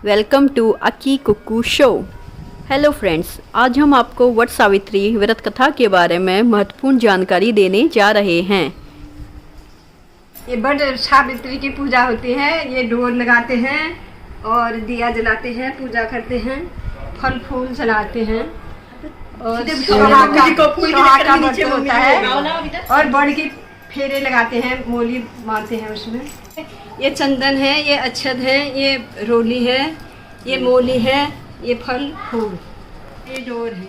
Welcome to Akki Kukku show. Hello friends, आज हम आपको वट सावित्री व्रत कथा के बारे में महत्वपूर्ण जानकारी देने जा रहे हैं। ये वट सावित्री की पूजा होती है। ये डोर लगाते हैं और दिया जलाते हैं, पूजा करते हैं, फल फूल चलाते हैं और सुहागा व्रत होता है और बड़ की फेरे लगाते हैं, मोली मारते हैं उसमें। ये चंदन है, ये अक्षत है, ये रोली है, ये मोली है, ये फल फूल, ये डोर है।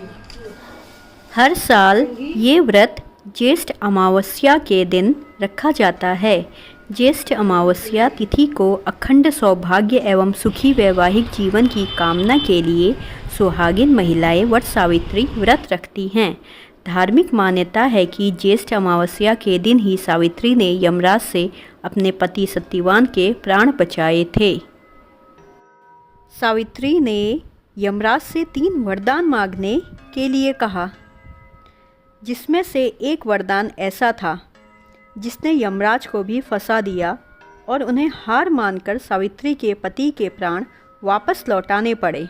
हर साल ये व्रत ज्येष्ठ अमावस्या के दिन रखा जाता है। ज्येष्ठ अमावस्या तिथि को अखंड सौभाग्य एवं सुखी वैवाहिक जीवन की कामना के लिए सुहागिन महिलाएं वट सावित्री व्रत रखती हैं। धार्मिक मान्यता है कि ज्येष्ठ अमावस्या के दिन ही सावित्री ने यमराज से अपने पति सत्यवान के प्राण बचाए थे। सावित्री ने यमराज से 3 वरदान मांगने के लिए कहा, जिसमें से एक वरदान ऐसा था जिसने यमराज को भी फंसा दिया और उन्हें हार मानकर सावित्री के पति के प्राण वापस लौटाने पड़े।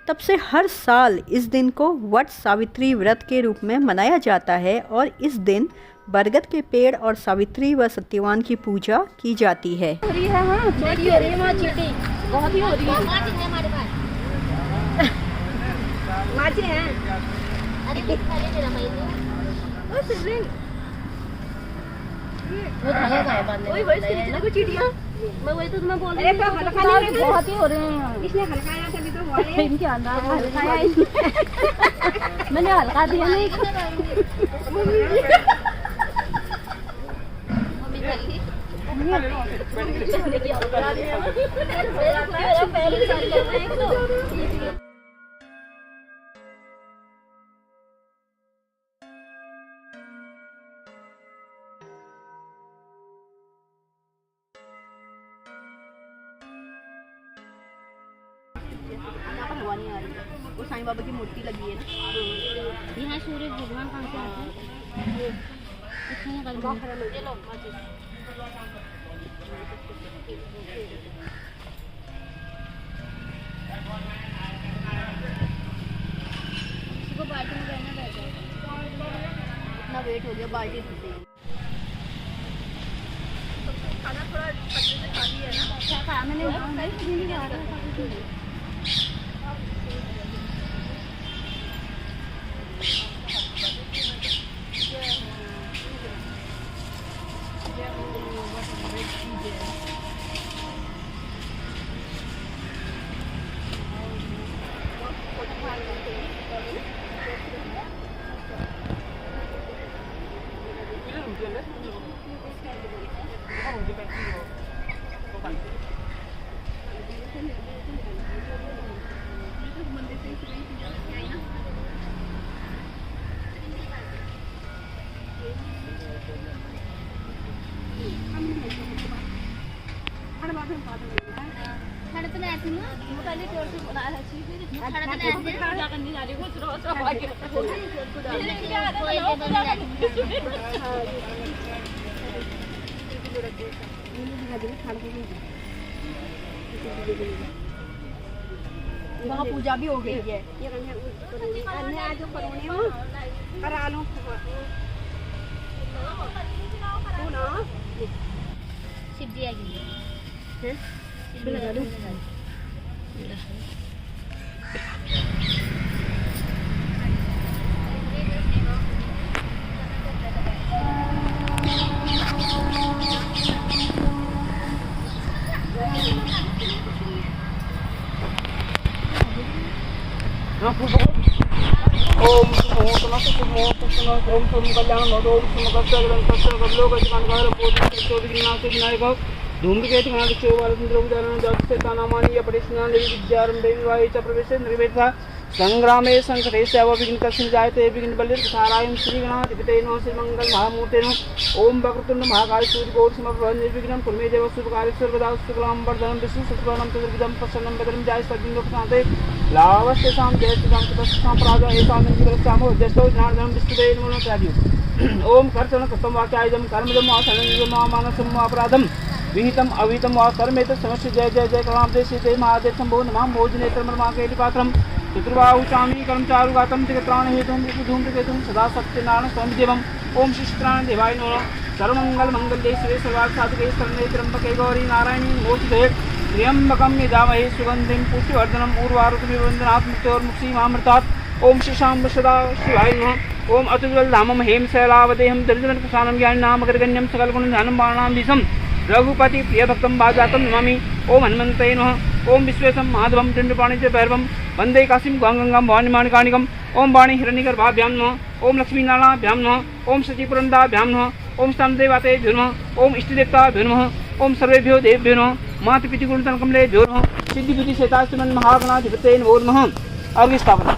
तब से हर साल इस दिन को वट सावित्री व्रत के रूप में मनाया जाता है और इस दिन बरगद के पेड़ और सावित्री व सत्यवान की पूजा की जाती है। मैं वही तो तुम्हें बोल रही हूँ, बहुत ही हो रहे हैं। इसने हल्काया तभी तो बोले इनके अंदर हल्काया इसने। मैंने हल्का दिया नहीं। हवा नहीं आ रही है। वो साईं बाबा की मूर्ति लगी है ना। यहाँ सूर्य भगवान कहाँ से आते हैं? बाल्टी में रहना रहता है। इतना वेट हो गया, बाल्टी धुलती है। खाना थोड़ा पत्ते से खाली है ना। क्या खाना नहीं आ रहा है। पहले जोर से बुला रहा थी, फिर पूजा करने जा रही हूँ। वहाँ पूजा भी हो गई है। करा लो शिव जी आ गई है। ओम धूमकेतु संग्रामे संकटे विघ्न कस्मिन् जायते विघ्न बलिर्धारायं श्रीगणाधिपते नमः श्रीमंगल महामूर्ते नमः। ओम वक्रतुंड महाकाय सूर्यकोटि समप्रभ निर्विघ्नं कुरु मे देव शुभकार्येषु सर्वदा शुक्लां वरदनं विष्णुं शशिवर्णं चतुर्भुजं प्रसन्नं वदनं ध्यायेत् लावस्तेषां जयस्तेषां ततस्तेषां पराजय एतां जस्तो ज्ञानधनं विष्णुते नमो नमः। ओम कर्तनं कृतं वाक्यायुधं कर्मजं वा शरणं वा मानसं वा अपराधं विहितम अविहितम वा कर्मेत समस्य जय जय जय कलाम देशे जय महादेव शंभो नमाम भोजनेत्रम केलिपात्रम चतुर्बाहुचामी कर्मचारुगातम जगत्राण हेतुम धूमकेतुम सदा सत्यनारायण स्वामी देवम ओम श्रीष्त्राण देवाय नमः सर्वमंगल मंगल्ये शिवे सर्वार्थ साधके शरण्ये त्र्यंबके गौरी नारायणी नमोस्तुते त्र्यंबकं यजामहे सुगंधिं पुष्टिवर्धनम् उर्वारुकमिव वन्दनात् मृत्योर्मुक्षीमामृतात् ओम श्री शाम सदा शिवाय नमः ओम अतुलधामं हेम शैलावदेहं दरिद्रप्रसानं ज्ञाननामगर्गण्यं सकलगुणधानं बाणां दिशं रघुपति प्रियभक्तं भाजातं नमामि ओम हनुमन्ते नमः ओम विश्वेशं माधवं दण्डपाणिच भैरवं वन्दे काशीं गंगां भवानीमाणिकाणिकम् ओम वाणी हिरण्यगर्भाभ्यां नमः ओम लक्ष्मीनारायणाभ्यां नमः ओम सचिपुरन्दाभ्यां नमः ओम स्तंदेवतेभ्यो नमः ओम इष्टदेवताभ्यो नमः ओम सर्वेभ्यो देवेभ्यो नमः मातृपितृगुणतनकमलेभ्यो नमः सिद्धिबुद्धिसेतास्तुमन् महागणाधिपते नमो नमः अर्घ्य स्थापना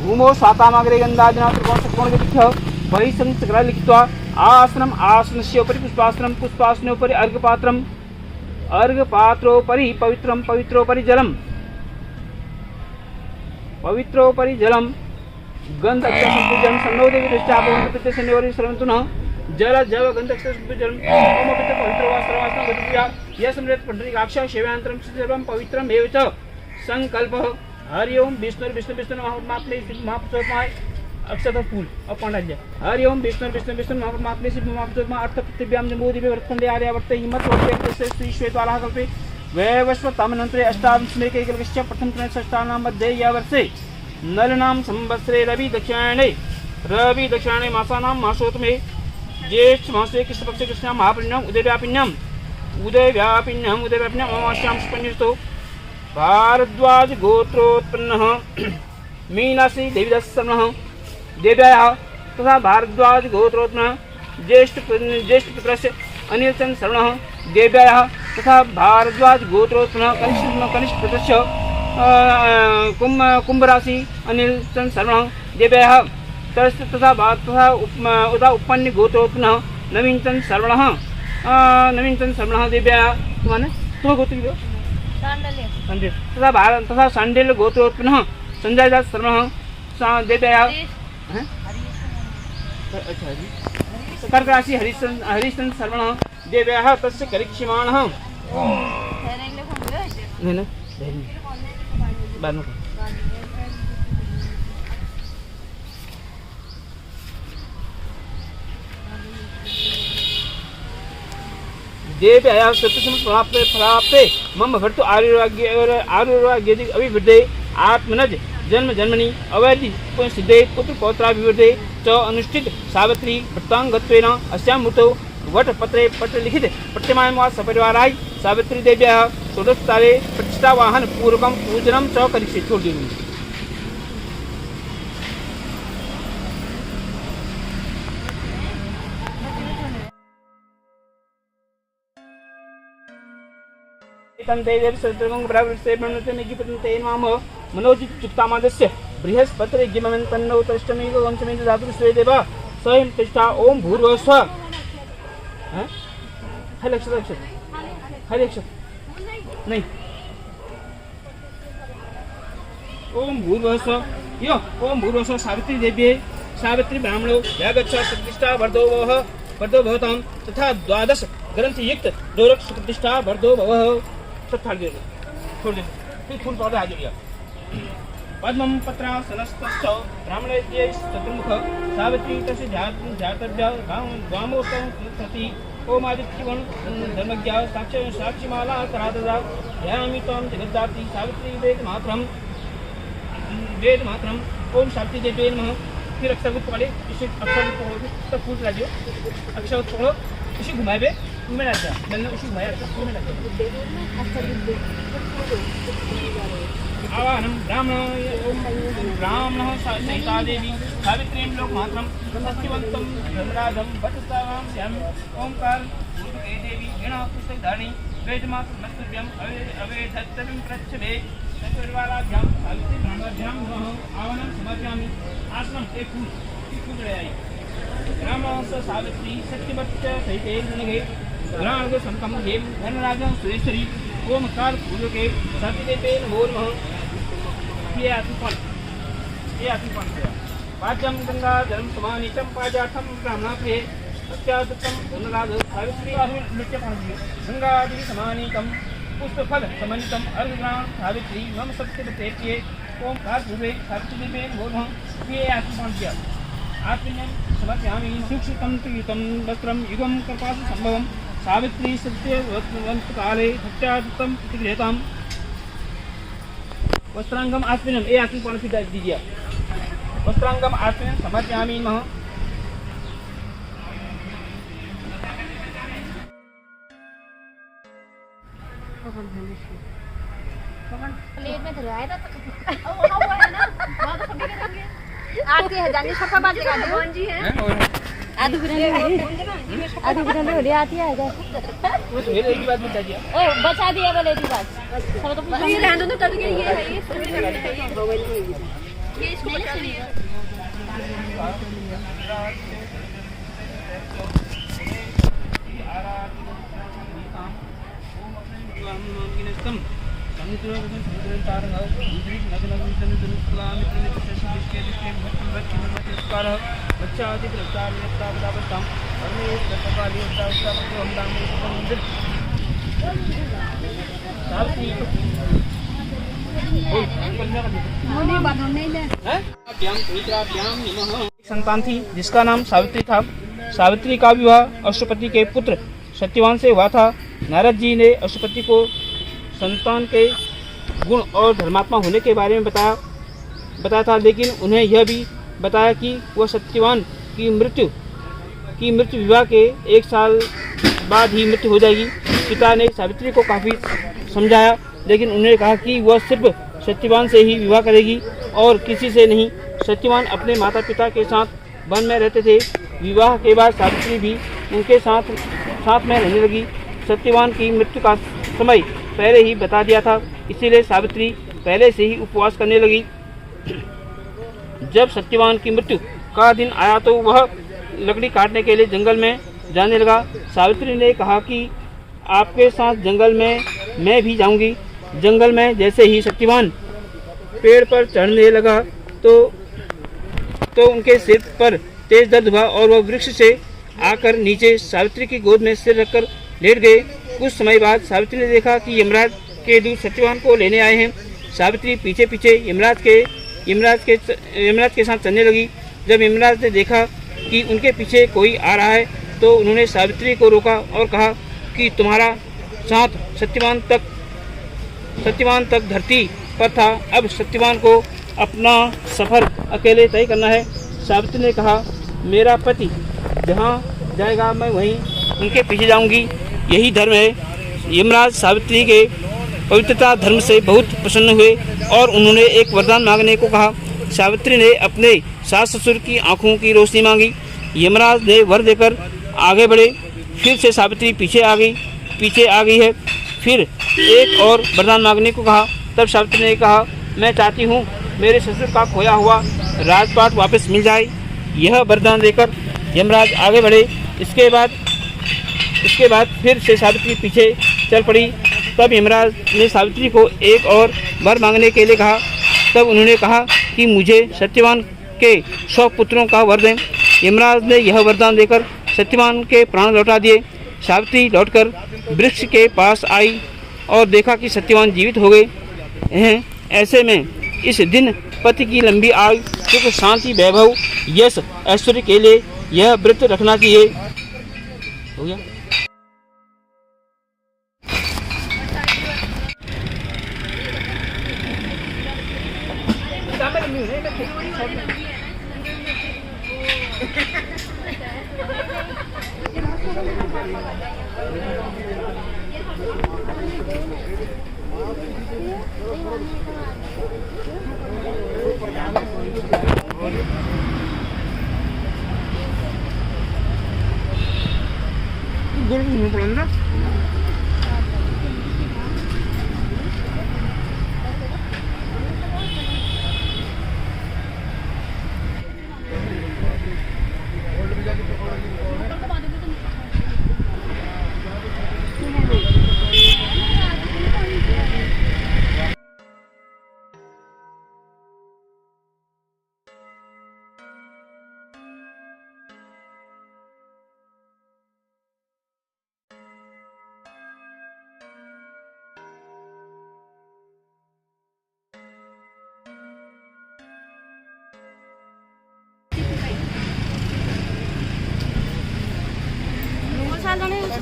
भूमो स्वातामाग्रे गन्धादिना त्रिकोणशतकोणविलिख्य बहिः लिखित्वा आसनम् आसनस्य उपरि पुष्पासनं पुष्पासनोपरि अर्घ्यपात्रम् अर्घ्यपात्रोपरि पवित्रं पवित्रोपरि जलम् पवित्रोपरि जलम् गन्धक्षरसंपूजनं सन्नोदेवी दृष्टापवन्तप्रत्यसन्निवरि श्रवन्तु न जल जल गन्धक्षरसंपूजनम् ओम अपि पवित्र वा सर्वासनं गतिपूजा यः सम्रेत पुण्डरीकाक्ष सेवान्तरं सर्वं पवित्रम् एव च संकल्पः हरि ओम विष्णु विष्णु विष्णु महात्मात्मे शिव महापुरुषोत्माय अक्षत फूल और पांडाल्य हरि ओम विष्णु विष्णु विष्णु महात्मात्मे शिव महापुरुषोत्माय अर्थ पृथिव्यां जम्बूद्वीपे वर्तन्ते आर्यावर्ते हिमवत्वर्ते श्री श्वेतवालाः कल्पे वैवस्वतमनन्तरे अष्टादशमेके एकलक्ष्य प्रथम षष्ठानां मध्ये या वर्षे नलनां संवत्सरे रवि दक्षिणायने मासानां मासोत्तमे ज्येष्ठ मासे कृष्णपक्षे कृष्णां महापुण्याम् उदयव्यापिन्याम् अमावास्यां सुपन्यस्तो भारद्वाज गोत्रोत्पन्नः मीनासी देवीदस्समनः देव्याः तथा भारद्वाज गोत्रोत्पन्नः ज्येष्ठपुत्रस्य अनिलचन्द्र शर्मणः देव्याः तथा भारद्वाज गोत्रोत्पन्नः कनिष्ठपुत्रस्य कुम्भराशि अनिलचन्द्र शर्मणः देव्याः तथा उपन्य गोत्रोत्पन्नः नवीनचन्द्र शर्मणः देव्याः तुम्हारे तुम गोत्र तथा सांडेल गोत्रोत्पन्नः संजय दास शर्मणः देव्याः अच्छा जी कर्क राशि हरिश्चंद्र शर्मणः देव्याः तस्य करिष्यमाणः देव्याः सत्यसमप्राप्ते मम भर्तु आयुर्वाग्यदि अभिवृद्धे आत्मनज जन्म जन्मनि अवैधि सिद्धे पुत्र पौत्राभिवृद्धे च अनुष्ठित सावित्री व्रतांगत्वेन अस्यां मृतौ वटपत्रे पत्रलिखित प्रत्यमानं वा सपरिवाराय सावित्री देव्याः षोडशतारे प्रतिष्ठावाहन पूर्वकं पूजनं च करिष्ये छोड़ देंगे। मनोजित्युक्तामादस्य बृहस्पतिर्गिमन्तन्नौ तष्टमेव वंशमेव धातु श्वेदेव स्वयं प्रतिष्ठा ओम भूर्भुवः स्वः नहीं ओम भूर्भुवः स्वः यो ओम भूर्भुवः स्वः सावित्री देव्यै सावित्री ब्राह्मणो यागच्छ प्रतिष्ठा वर्धो भवतां तथा द्वादश ग्रंथयुक्त दोरक्ष प्रतिष्ठा वर्धो भवः सब थाल दे छोड़ दे फिर फूल पौधा आ जाइए पद्मं पत्रासनस्तश्च ब्राह्मणेज्ये चतुर्मुख सावित्री तस्य जातव्या वामोत्तम सती ओम आदित्यवन् धर्मज्ञा साक्षिमाला कराददा ध्यायामि त्वां जगद्धात्री सावित्री वेद मात्रम ओम शांति देवे नमः फिर अक्षर पकड़े इसे अक्षर तक फूल चला अक्षर पकड़ो इसे घुमाए में रहता मैंने उसी घुमाया में रहता आवाहनं ब्राह्मणः सहिता देवी सावित्रीं लोकमात्रं सत्यवन्तं धर्मराजं वटस्तावां श्यामि ओंकार गुरुके देवी वीणा पुस्तकधारिणी वेदमात्रमस्तुभ्यम् अवेधत्तविं प्रच्छवे चतुर्वाराभ्यां सावित्री ब्राह्मणाभ्यां नमः आवाहनं समर्पयामि आसनं ते फूल चढ़ाई ब्राह्मणः सावित्री सत्यवच्च सहिते नगे ग्राणग संकम हेम धनराजं सुरेश्वरी ओमकार फूलोके सत्यदेवे नमो नमः ये आत्मपन वाच्यं गंगा जलम समानि चंपाजाठम ब्राह्मण प्रिय अत्यादुत्तम धनराज सावित्री नृत्य गंगादि समानीतम पुष्पफल समन्वितम अर्घग्राम सावित्री मम सत्य प्रेत्ये ओम भार्गवे सावित्री बोधं प्रिय आत्मपांड्य आत्मन्यं समर्पयामि सुक्षितं त्रियुतं वस्त्रं युगं कृपासु संभवं सावित्री सत्यवंत काले सत्यादुत्तम प्रतिगृहताम वस्त्रांगम आत्मनम ए आत्मपान फिर दीजिए वस्त्रांगम आत्मन समर्पयामि नमः प्लेट में धराया था वो है ना वहाँ तो सभी करेंगे आरती है जानी सबका बात लगा दो कौन जी है आधु बिना ले आती है वो तो एक ही बात बता दिया ओ बचा दिया बोले की बात सब तो पूछा ये रहने दो तब ये है ये इसको बचा दिया संतान थी जिसका नाम सावित्री था। सावित्री का विवाह अश्वपति के पुत्र सत्यवान से हुआ था। नारद जी ने अश्वपति को संतान के गुण और धर्मात्मा होने के बारे में बताया था, लेकिन उन्हें यह भी बताया कि वह सत्यवान की मृत्यु विवाह के 1 साल बाद ही मृत्यु हो जाएगी। पिता ने सावित्री को काफ़ी समझाया, लेकिन उन्होंने कहा कि वह सिर्फ सत्यवान से ही विवाह करेगी और किसी से नहीं। सत्यवान अपने माता पिता के साथ वन में रहते थे। विवाह के बाद सावित्री भी उनके साथ में रहने लगी। सत्यवान की मृत्यु का समय पहले ही बता दिया था, इसीलिए सावित्री पहले से ही उपवास करने लगी। जब सत्यवान की मृत्यु का दिन आया तो वह लकड़ी काटने के लिए जंगल में जाने लगा। सावित्री ने कहा कि आपके साथ जंगल में मैं भी जाऊंगी। जंगल में जैसे ही सत्यवान पेड़ पर चढ़ने लगा तो उनके सिर पर तेज दर्द हुआ और वह वृक्ष से आकर नीचे सावित्री की गोद में सिर रखकर लेट गए। कुछ समय बाद सावित्री ने देखा कि यमराज के दूत सत्यवान को लेने आए हैं। सावित्री पीछे पीछे यमराज के साथ चलने लगी। जब यमराज ने देखा कि उनके पीछे कोई आ रहा है तो उन्होंने सावित्री को रोका और कहा कि तुम्हारा साथ सत्यवान तक धरती पर था, अब सत्यवान को अपना सफ़र अकेले तय करना है। सावित्री ने कहा, मेरा पति जहाँ जाएगा मैं वहीं उनके पीछे जाऊंगी, यही धर्म है। यमराज सावित्री के पवित्रता धर्म से बहुत प्रसन्न हुए और उन्होंने एक वरदान मांगने को कहा। सावित्री ने अपने सास ससुर की आंखों की रोशनी मांगी। यमराज ने वर देकर आगे बढ़े। फिर से सावित्री पीछे आ गई है। फिर एक और वरदान मांगने को कहा। तब सावित्री ने कहा, मैं चाहती हूँ मेरे ससुर का खोया हुआ राजपाट वापस मिल जाए। यह वरदान देकर यमराज आगे बढ़े। इसके बाद फिर से सावित्री पीछे चल पड़ी। तब यमराज ने सावित्री को एक और वर मांगने के लिए कहा। तब उन्होंने कहा कि मुझे सत्यवान के 100 पुत्रों का वर दें। यमराज ने यह वरदान देकर सत्यवान के प्राण लौटा दिए। सावित्री लौटकर वृक्ष के पास आई और देखा कि सत्यवान जीवित हो गए हैं। ऐसे में इस दिन पति की लंबी आयु, सुख, शांति, वैभव, यश, ऐश्वर्य के लिए यह व्रत रखना चाहिए। हो गया।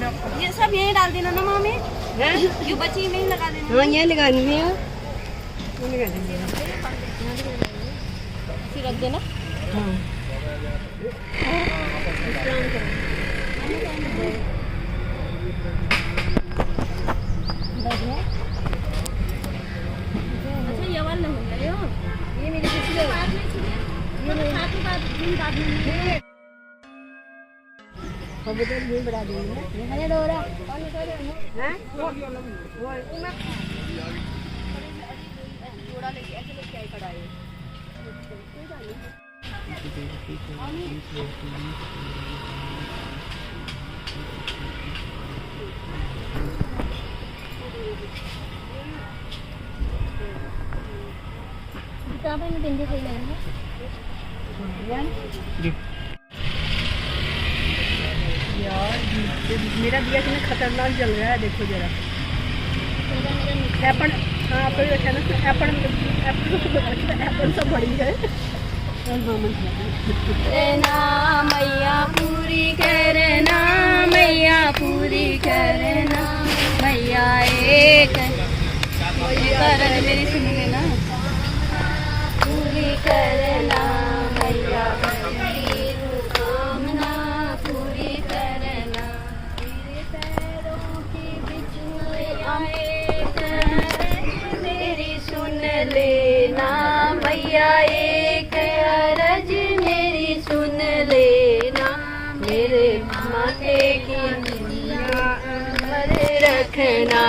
ये सब यहीं डाल देना ना मामी, हैं? ये बची में ही लगा देना। हाँ ये लगानी है, ये लगा देंगे। ऐसे रख देना। हाँ अच्छा ये वाला हो गया ये मेरी किसी के बात नहीं सुनिए, ये मेरी साथ ही बात दिन रात में अब तो ये बढ़ा देंगे। ये हने डोरा हैं? वो जोड़ा लेके ऐसे लेके आई कढ़ाई। कहाँ पे बिंदी सही लगेंगे? यार मेरा दिया कितना खतरनाक जल रहा है, देखो जरा। एप्पल, हाँ एप्पल रखा है ना, एप्पल सब बड़ी है। करना मैया पूरी करना, मैया पूरी करना, मैया एक करन मेरी सुन लेना, पूरी करना मैया मेरी कामना पूरी करना, मेरे पैरों के बीच मैया एक मेरी सुन लेना, मैया एक अरज मेरी सुन लेना, मेरे माथे की बिंदिया अमर रखना,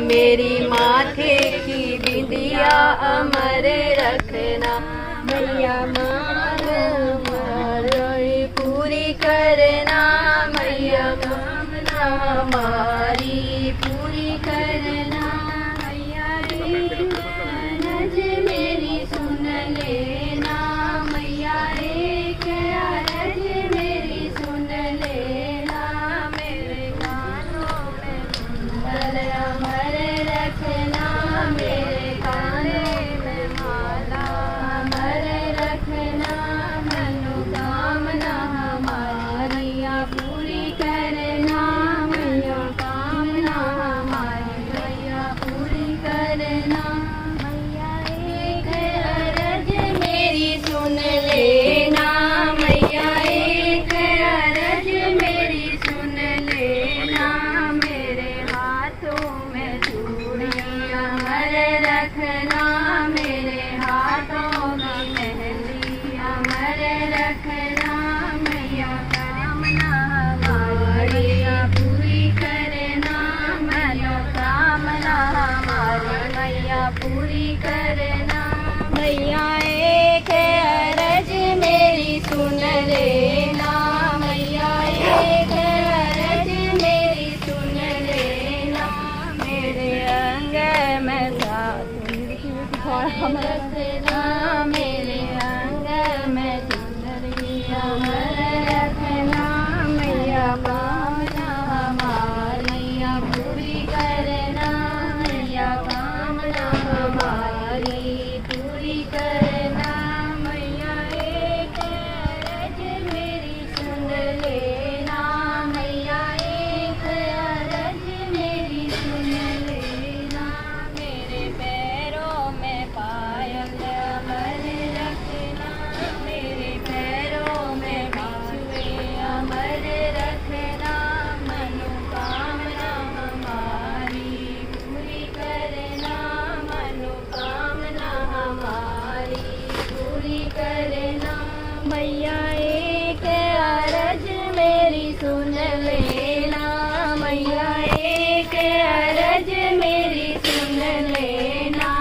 मेरी माथे की बिंदिया अमर रखना, मैया मान हमारी पूरी करना, मैया कामना हमारी पूरी करना, मैया एक अरज मेरी सुन लेना, मैया एक अरज मेरी सुन लेना, मेरे कानों में कुंडल अमर रखना, मेरे काने में माला अमर रखना, मनोकामना हमारी पूरी करना, मैया कामना हमारी मैया पूरी करना, मैया एक अरज मेरी सुन लेना, मैया एक अरज मेरी सुन लेना, मेरे हाथों में चूड़ियां अमर रखना, मेरे हाथों में मेहंदी अमर रखना, मैया कामना हमारी पूरी करना, मैया कामना हमारी मैया पूरी करना, मैया एक अरज मेरी सुन लेना, मैया एक अरज मेरी सुन लेना, मेरे अंग में रखना, मेरे अंग में चुनरिया रखना, मैया कामना हमारी पूरी करना, मैया कामना हमारी पूरी करना, मैया एक अरज मेरी सुन लेना, मैया एक अरज मेरी सुन लेना, मेरे पैरों में पायल अमर रखना, मेरे पैरों में बाजुए अमर रखना, मनोकामना हमारी पूरी करना, मनोकामना हमारी पूरी करना, मैया एक अरज मेरी सुन लेना, मैया एक अरज मेरी सुन लेना,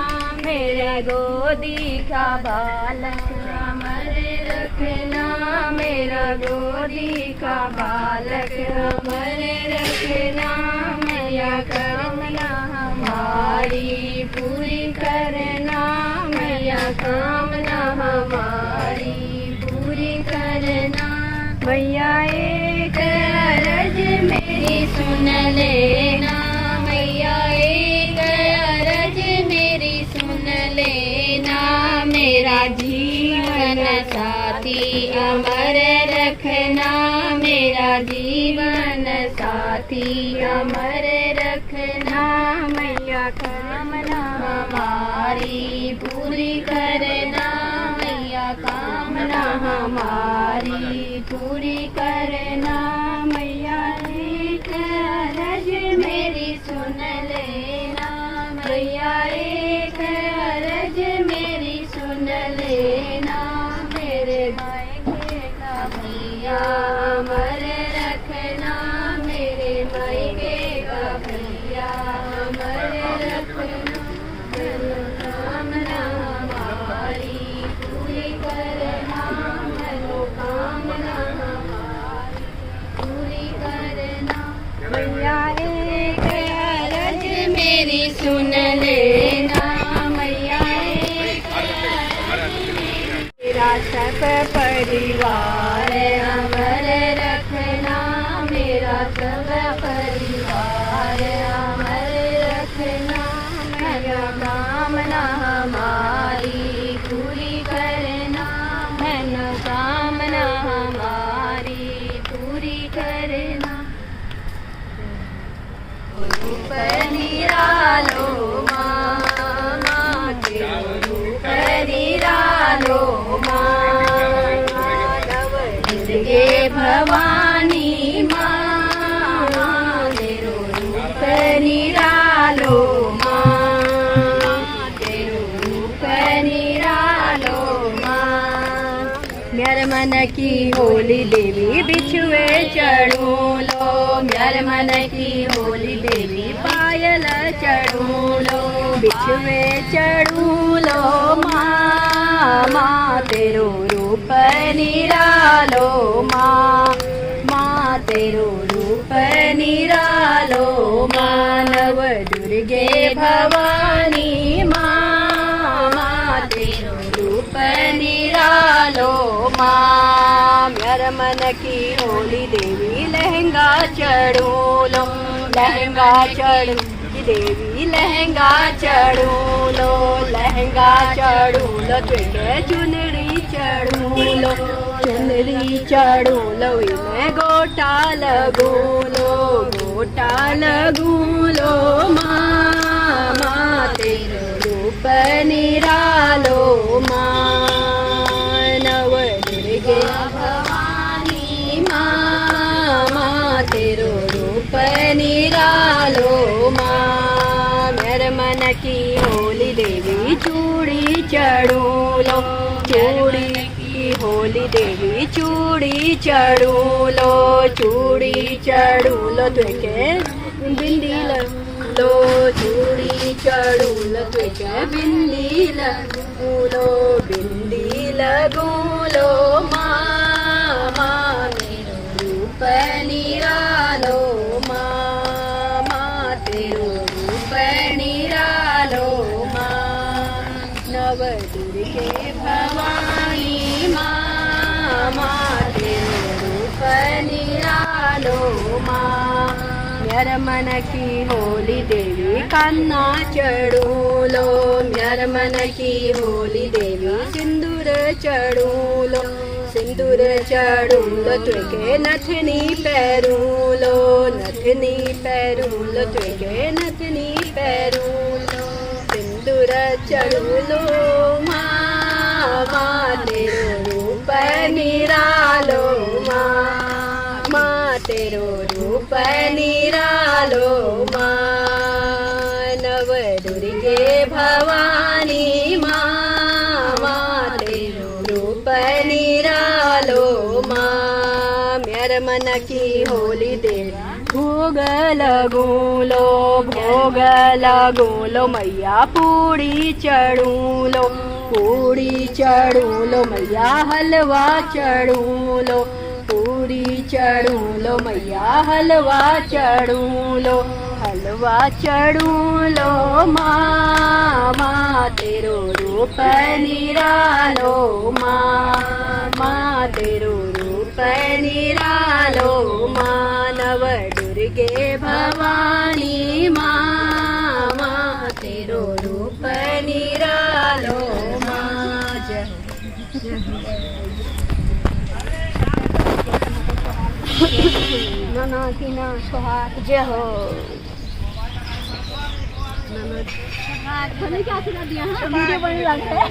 मेरा गोदी का बालक अमर रखना, मेरा गोदी का बालक अमर रखना, मैया कामना हमारी पूरी करना, मैया कामना हमारी पूरी करना, मैया एक अरज मेरी सुन लेना, मैया एक अरज मेरी सुन लेना, मेरा जीवन साथी अमर रखना, मेरा जीवन साथी अमर रखना मैया, कामना हमारी पूरी करना मैया, कामना हमारी पूरी करना मैया। एक अरज मेरी सुन लेना मैया, एक अरज मेरी सुन लेना, मेरे मायके का भैया अमर रखना, मेरे मायके का भैया अमर रखना, मनोकामना हमारी पूरी करना, मनोकामना हमारी पूरी करना मैया। एक अरज मेरी सुन लेना मैया, एक मेरा सब परिवार अमर रखना, मेरा सब परिवार अमर रखना, मैया कामना हमारी पूरी करना, मनोकामना हमारी पूरी करना। रूप निरालो माँ, तेरो रूप निरालो माँ, दुर्गे भवानी माँ, तेरो रूप निरालो माँ, तेरो रूप निरालो माँ। म्यार मन की होली देवी बिछुए चढ़ू लो, म्यार मन की होली देवी पायल चढ़ू लो, बिछुए चढ़ू लो माँ, माँ तेरो रूप निरालो माँ, माँ तेरो रूप निरालो माँ। नव दुर्गे भवानी माँ, माँ तेरो रूप निरालो माँ। म्यार मन की होली देवी लहंगा चढ़ू लो, लहंगा चढ़ू देवी लहंगा चढ़ू लो, लहंगा चढ़ू लो, तुझे चुनरी चढ़ू लो, चुनरी चढ़ू लो, इन्हें गोटा लगू लो, गोटा लगू लो माँ, माँ तेरो रूप निरालो माँ। नव दुर्गे भवानी माँ, माँ तेरो रूप निरालो माँ। मेरे मन की होली देवी चूड़ी चढ़ू लो, चूड़ी की होली देवी चूड़ी चढ़ू लो, चूड़ी चढ़ू लो, तुझे बिंदी लो, चूड़ी चढ़ू लो, तुझे बिंदी लगू लो, बिंदी लगू लो माँ, माँ तेरो रूप निरालो माँ, माँ तेरो रूप निरालो माँ। नव दुर्गे भवानी माँ, माँ तेरो रूप निरालो माँ। म्यार मन की होली देवी कान्ना चढ़ू लो, म्यार मन की होली देवी सिंदूर चढ़ू लो, सिंदूर चढ़ू लो, तुझे नथनी पैरू लो, नथनी पैरू लो, तुझे नथनी पैरू लो, सिंदूर चढ़ू लो माँ, माँ तेरो रूप निरालो माँ, माँ तेरो रूप निरालो माँ। नव दुर्गे भवानी माँ, माँ तेरो रूप निरालो माँ। म्यार मन की होली दे भोग लगू लो, भोग लगू लो मैया पूड़ी चढ़ू लो, पूड़ी चढ़ू लो मैया हलवा चढ़ू लो, पूरी चढ़ू लो मैया हलवा चढ़ू लो, हलवा चढ़ू लो माँ, माँ तेरो रूप निरालो माँ, माँ तेरो रूप निरालो माँ। नव दुर्गे भवानी माँ, माँ तेरो रूप निरालो माँ। जय खाना पीना सुहाग जय हो। मैंने क्या खिला दिया है वीडियो बने लगता है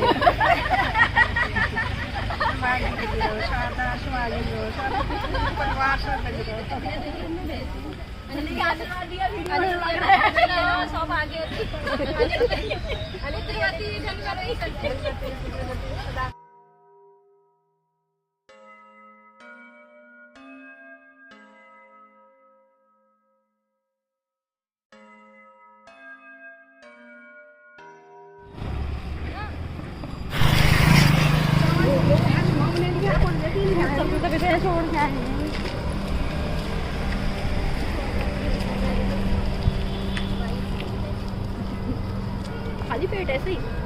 परिवार सब आगे खाली पेट ऐसे ही